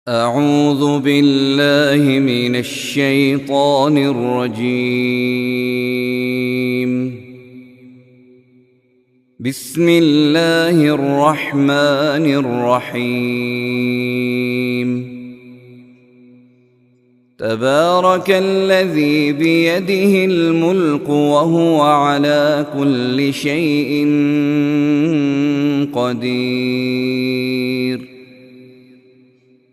أعوذ بالله من الشيطان الرجيم. بسم الله الرحمن الرحيم. تبارك الذي بيده الملك وهو على كل شيء قدير.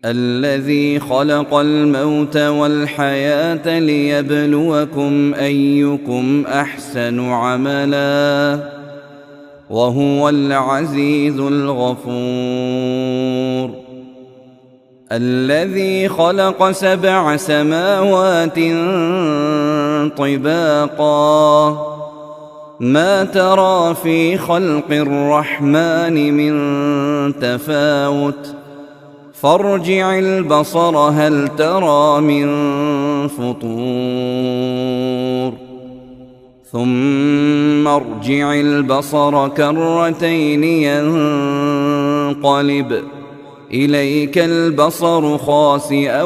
الذي خلق الموت والحياة ليبلوكم أيكم أحسن عملا وهو العزيز الغفور. الذي خلق 7 سماوات طباقا ما ترى في خلق الرحمن من تفاوت فارجع البصر هل ترى من فطور ثم ارجع البصر كرتين ينقلب إليك البصر خاسئا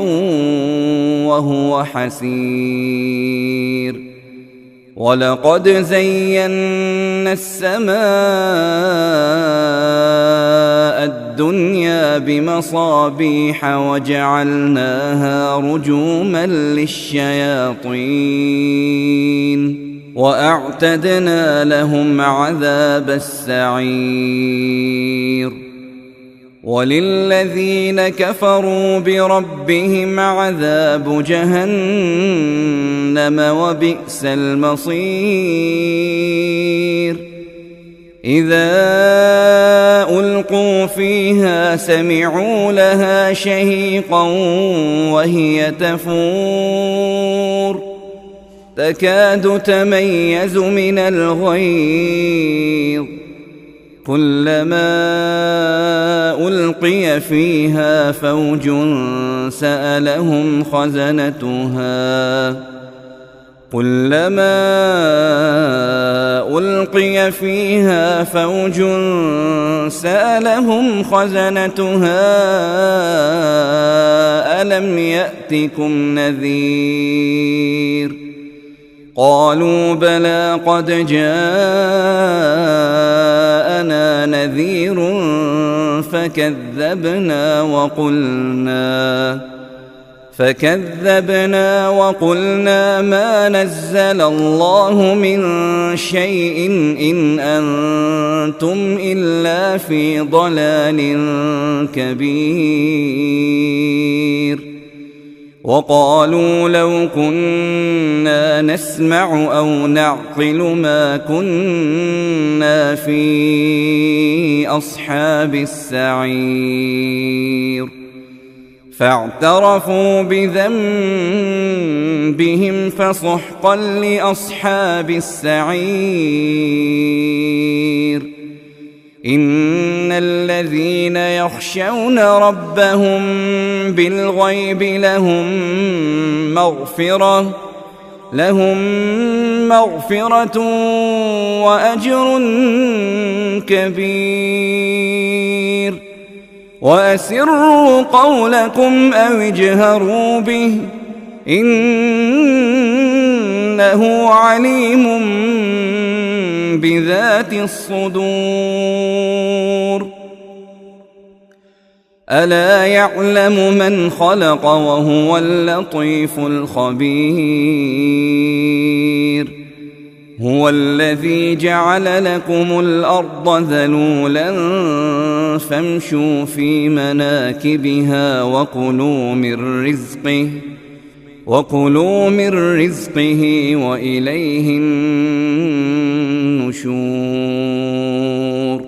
وهو حسير. ولقد زينا السماء الدنيا بمصابيح وجعلناها رجوما للشياطين وأعتدنا لهم عذاب السعير. وللذين كفروا بربهم عذاب جهنم وبئس المصير. إذا ألقوا فيها سمعوا لها شهيقا وهي تفور تكاد تميز من الغيظ كلما ألقي فيها فوج سألهم خزنتها ألم يأتكم نذير قالوا بلى قد جاءنا نذير فكذبنا وقلنا ما نزل الله من شيء إن أنتم إلا في ضلال كبير. وقالوا لو كنا نسمع أو نعقل ما كنا في أصحاب السعير. فاعترفوا بذنبهم فسحقا لأصحاب السعير. إن الذين يخشون ربهم بالغيب لهم مغفرة وأجر كبير. وأسروا قولكم أو اجهروا به إنه عليم بذات الصدور. ألا يعلم من خلق وهو اللطيف الخبير. هو الذي جعل لكم الأرض ذلولا فامشوا في مناكبها وكلوا من رزقه وإليه النشور.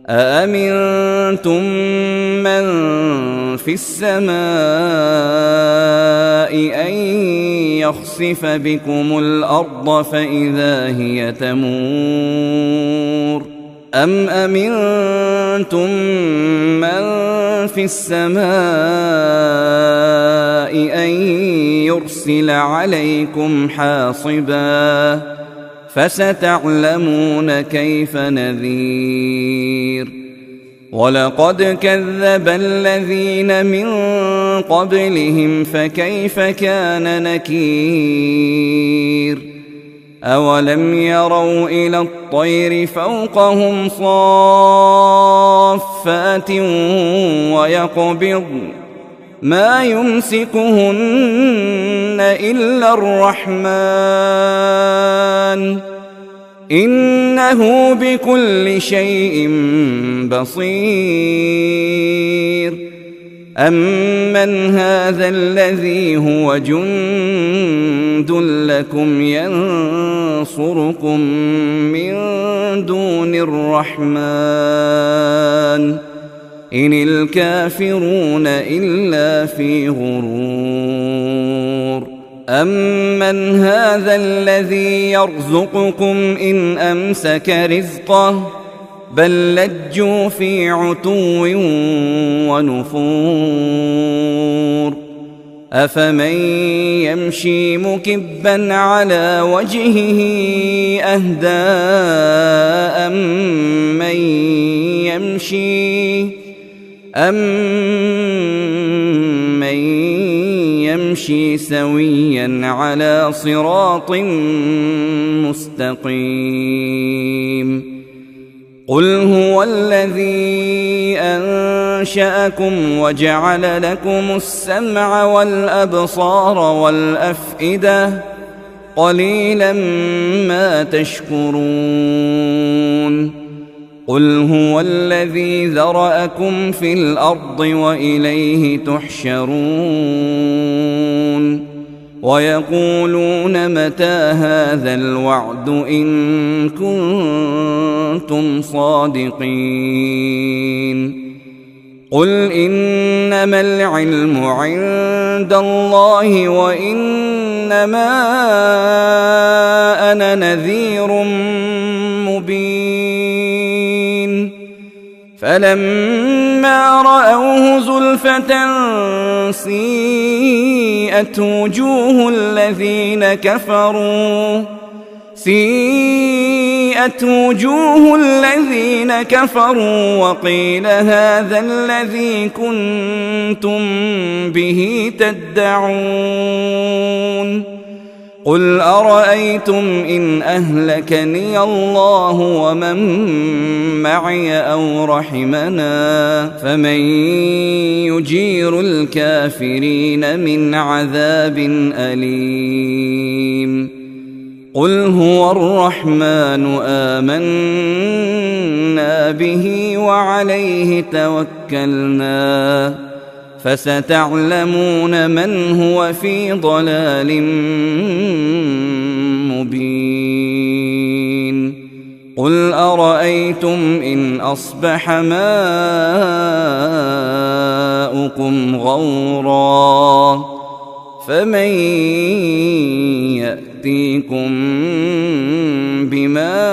أأمنتم من في السماء أن يخسف بكم الأرض فإذا هي تمور أم أمنتم من في السماء أن يرسل عليكم حاصبا فستعلمون كيف نذير. ولقد كذب الذين من قبلهم فكيف كان نكير أولم يروا إلى الطير فوقهم صافات ويقبضن ما يمسكهن إلا الرحمن إنه بكل شيء بصير أمن هذا الذي هو جند لكم ينصركم من دون الرحمن إن الكافرون إلا في غرور أمن هذا الذي يرزقكم إن أمسك رزقه بل لجوا في عتو ونفور أفمن يمشي مكبا على وجهه أهدى أمن يمشي سويا على صراط مستقيم قل هو الذي أنشأكم وجعل لكم السمع والأبصار والأفئدة قليلا ما تشكرون قل هو الذي ذرأكم في الأرض وإليه تحشرون ويقولون متى هذا الوعد إن كنتم صادقين قل إنما العلم عند الله وإنما أنا نذير مبين فلما رأوه زلفة سيئت وجوه الذين كفروا وقيل هذا الذي كنتم به تدعون قل أرأيتم إن أهلكني الله ومن معي أو رحمنا فمن يجير الكافرين من عذاب أليم قل هو الرحمن آمنا به وعليه توكلنا فستعلمون من هو في ضلال مبين قل أرأيتم إن أصبح ماؤكم غورا فمن يأتيكم بماء